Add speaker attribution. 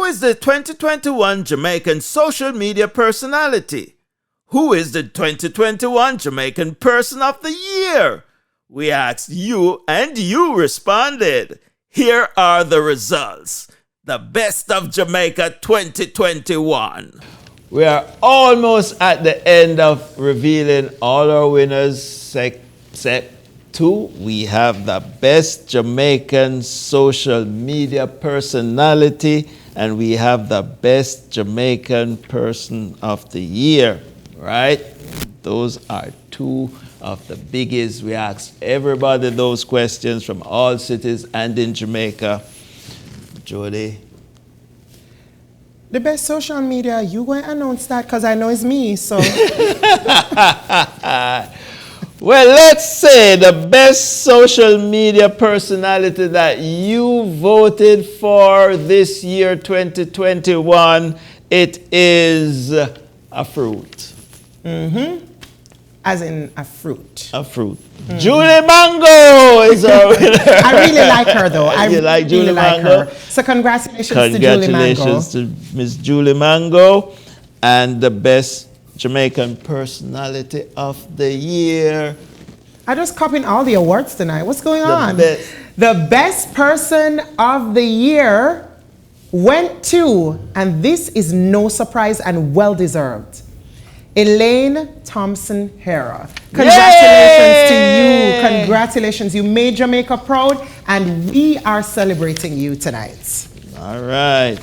Speaker 1: is the 2021 Jamaican social media personality? Who is the 2021 Jamaican Person of the Year? We asked you and you responded. Here are the results. The Best of Jamaica 2021. We are almost at the end of revealing all our winners except two. We have the Best Jamaican Social Media Personality and we have the Best Jamaican Person of the Year, right? Those are two of the biggies. We asked everybody those questions from all cities and in Jamaica. Jody?
Speaker 2: The best social media, you going to announce that because I know it's me, so.
Speaker 1: Well, let's say the best social media personality that you voted for this year, 2021, it is a fruit.
Speaker 2: Mm-hmm. As in a fruit.
Speaker 1: A fruit. Mm. Julie Mango is our winner.
Speaker 2: I really like her, though.
Speaker 1: You like Julie Mango?
Speaker 2: Her. So congratulations to Julie Mango.
Speaker 1: Congratulations to Miss Julie Mango. And the best Jamaican personality of the year.
Speaker 2: I just copying all the awards tonight. What's going on? The best person of the year went to, and this is no surprise and well-deserved, Elaine Thompson Herrera. Congratulations to you. Congratulations. You made Jamaica proud, and we are celebrating you tonight.
Speaker 1: All right.